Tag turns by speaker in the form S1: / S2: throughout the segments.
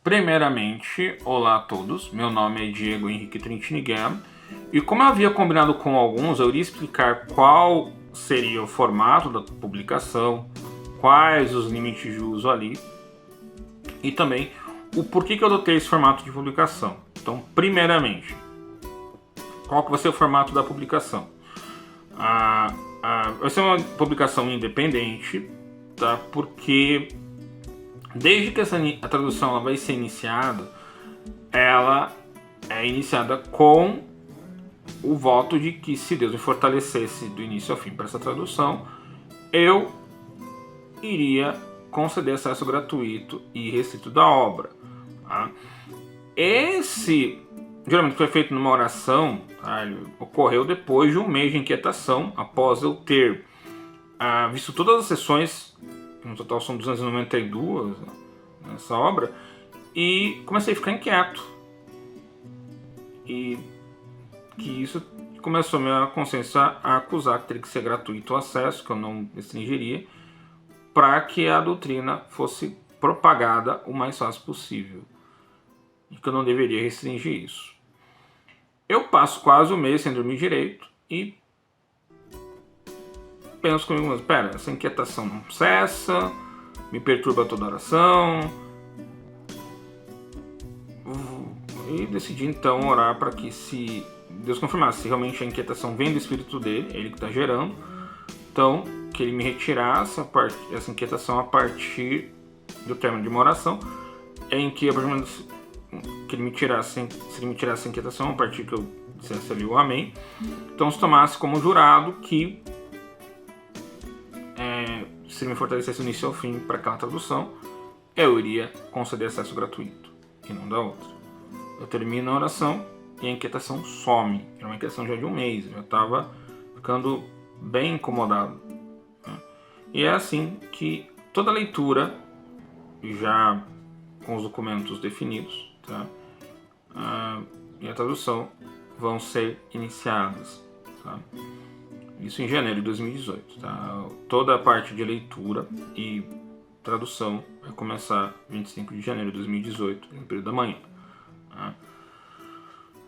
S1: Primeiramente, olá a todos, meu nome é Diego Henrique Trintiniguel e como eu havia combinado com alguns, eu iria explicar qual seria o formato da publicação, quais os limites de uso ali e também o porquê que eu adotei esse formato de publicação. Então, primeiramente, qual que vai ser o formato da publicação? Vai ser uma publicação independente, tá? Porque desde que a tradução ela vai ser iniciada, ela é iniciada com o voto de que, se Deus me fortalecesse do início ao fim para essa tradução, eu iria conceder acesso gratuito e restrito da obra. Tá? Esse geralmente foi feito numa oração, tá? Ele ocorreu depois de um mês de inquietação, após eu ter visto todas as sessões, no total são 292 nessa obra, e comecei a ficar inquieto. E que isso começou a minha consciência a acusar que teria que ser gratuito o acesso, que eu não restringiria, para que a doutrina fosse propagada o mais fácil possível. E que eu não deveria restringir isso. Eu passo quase um mês sem dormir direito e penso comigo, mas pera, essa inquietação não cessa, me perturba toda oração. E decidi então orar para que, se Deus confirmasse se realmente a inquietação vem do Espírito dele, ele que está gerando, então que ele me retirasse essa inquietação a partir do término de uma oração, em que que ele me tirasse, se ele me tirasse a inquietação a partir que eu dissesse ali o amém, então se tomasse como jurado que se ele me fortalecesse do início ao fim para aquela tradução, eu iria conceder acesso gratuito e não da outra. Eu termino a oração e a inquietação some. Era uma inquietação já de um mês, eu já estava ficando bem incomodado. E é assim que toda leitura, já com os documentos definidos, tá? E a tradução vão ser iniciadas. Tá? Isso em janeiro de 2018. Tá? Toda a parte de leitura e tradução vai começar 25 de janeiro de 2018, no período da manhã. Tá?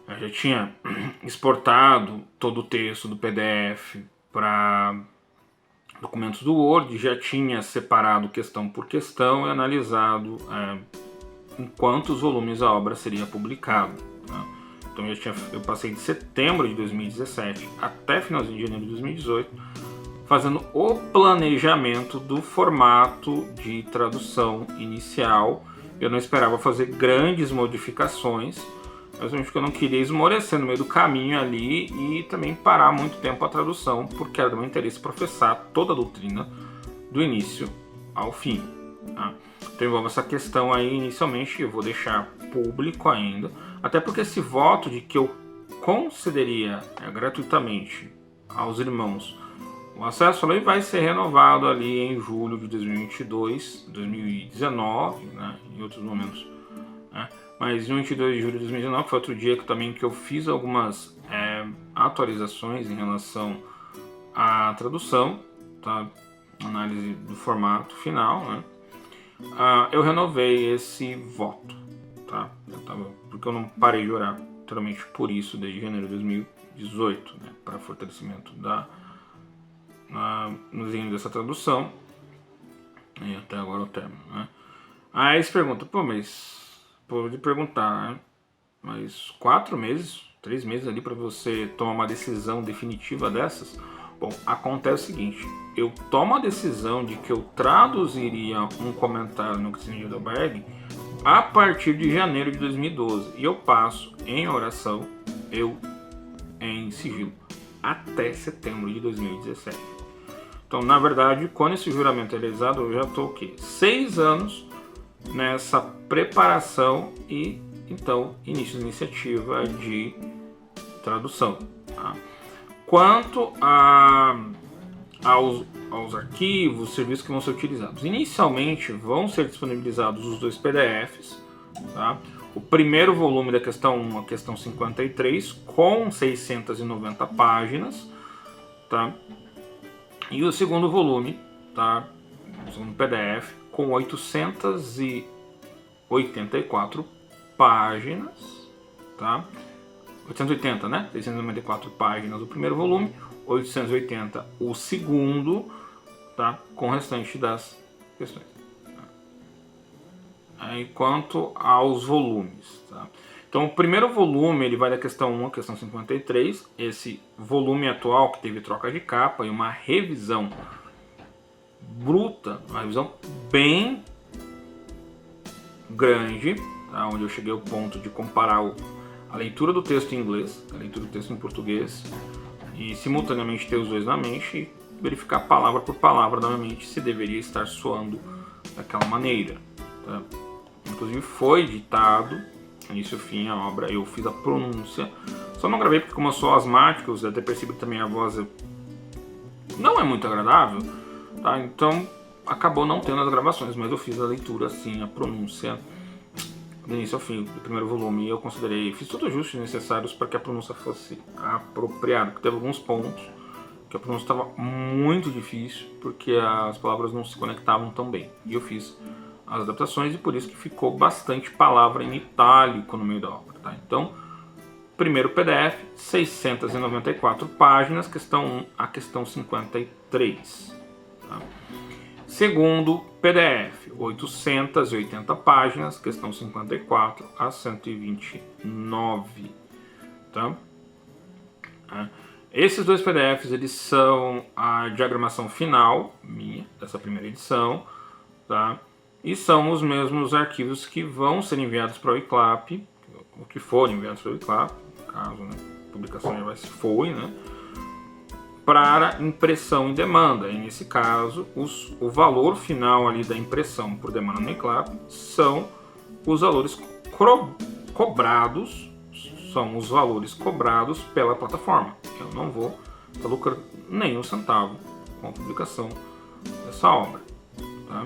S1: Eu já tinha exportado todo o texto do PDF para documentos do Word, já tinha separado questão por questão e analisado em quantos volumes a obra seria publicada. Tá? Então eu passei de setembro de 2017 até finalzinho de janeiro de 2018 fazendo o planejamento do formato de tradução inicial. Eu não esperava fazer grandes modificações, mas porque eu não queria esmorecer no meio do caminho ali e também parar muito tempo a tradução, porque era do meu interesse professar toda a doutrina do início ao fim. Tá? Então envolve essa questão aí inicialmente, eu vou deixar público ainda, até porque esse voto de que eu concederia gratuitamente aos irmãos o acesso ali vai ser renovado ali em julho de 2022, 2019, né, em outros momentos, né? Mas em 22 de julho de 2019, que foi outro dia que eu fiz algumas atualizações em relação à tradução, tá? Análise do formato final, né? Eu renovei esse voto, tá? Porque eu não parei de orar literalmente por isso desde janeiro de 2018, né? Para fortalecimento no desenho dessa tradução e até agora o término, né? Aí você pergunta, mas pode perguntar, né? Mas 4 meses, 3 meses ali para você tomar uma decisão definitiva dessas? Bom, acontece o seguinte, eu tomo a decisão de que eu traduziria um comentário no Christian de Heidelberg a partir de janeiro de 2012 e eu passo em oração, em sigilo, até setembro de 2017. Então, na verdade, quando esse juramento é realizado, eu já estou 6 anos nessa preparação e, então, início da iniciativa de tradução. Tá? Quanto aos arquivos, serviços que vão ser utilizados. Inicialmente, vão ser disponibilizados os 2 PDFs. Tá? O primeiro volume da questão 1, a questão 53, com 690 páginas. Tá? E o segundo volume, tá? O segundo PDF, com 880 684 páginas, tá? 880, né? 694 páginas o primeiro volume, 880 o segundo, tá? Com o restante das questões. Aí, quanto aos volumes, tá? Então, o primeiro volume ele vai da questão 1 à questão 53. Esse volume atual que teve troca de capa e uma revisão bruta, uma revisão bem grande, tá? Onde eu cheguei ao ponto de comparar a leitura do texto em inglês, a leitura do texto em português, e simultaneamente ter os dois na mente e verificar palavra por palavra na minha mente se deveria estar soando daquela maneira, tá? Inclusive foi ditado, início e fim, a obra, eu fiz a pronúncia, só não gravei porque como eu sou asmático, você deve ter percebido também a voz não é muito agradável, tá? Então acabou não tendo as gravações, mas eu fiz a leitura assim, a pronúncia do início ao fim do primeiro volume. Eu considerei, fiz todos os ajustes necessários para que a pronúncia fosse apropriada, porque teve alguns pontos que a pronúncia estava muito difícil, porque as palavras não se conectavam tão bem, e eu fiz as adaptações e por isso que ficou bastante palavra em itálico no meio da obra, tá? Então, primeiro PDF, 694 páginas, questão 1 a questão 53. Tá? Segundo PDF, 880 páginas, questão 54 a 129. Tá? Esses dois PDFs eles são a diagramação final minha, dessa primeira edição, tá? E são os mesmos arquivos que vão ser enviados para o ICLAP, ou que foram enviados para o ICLAP, no caso, né, a publicação já foi, né, para impressão em demanda. E nesse caso, o valor final ali da impressão por demanda no ICLAP são os valores cobrados, pela plataforma. Eu não vou lucrar nenhum centavo com a publicação dessa obra, tá?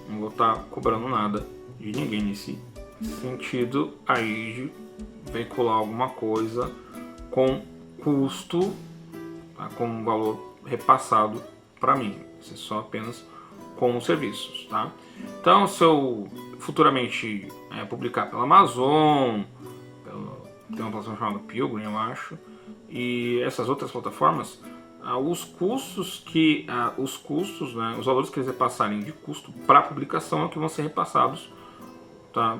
S1: Não vou estar cobrando nada de ninguém nesse sentido aí de veicular alguma coisa com custo, tá? Com um valor repassado para mim. Isso é só apenas com os serviços, tá? Então, se eu futuramente publicar pela Amazon, tem uma plataforma chamada Pilgrim, eu acho, e essas outras plataformas, os custos, né, os valores que eles repassarem de custo para publicação é o que vão ser repassados, tá,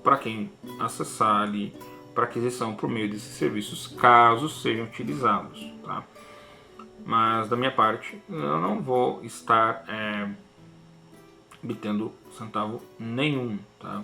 S1: para quem acessar ali para aquisição por meio desses serviços, caso sejam utilizados, tá? Mas da minha parte eu não vou estar obtendo centavo nenhum, tá?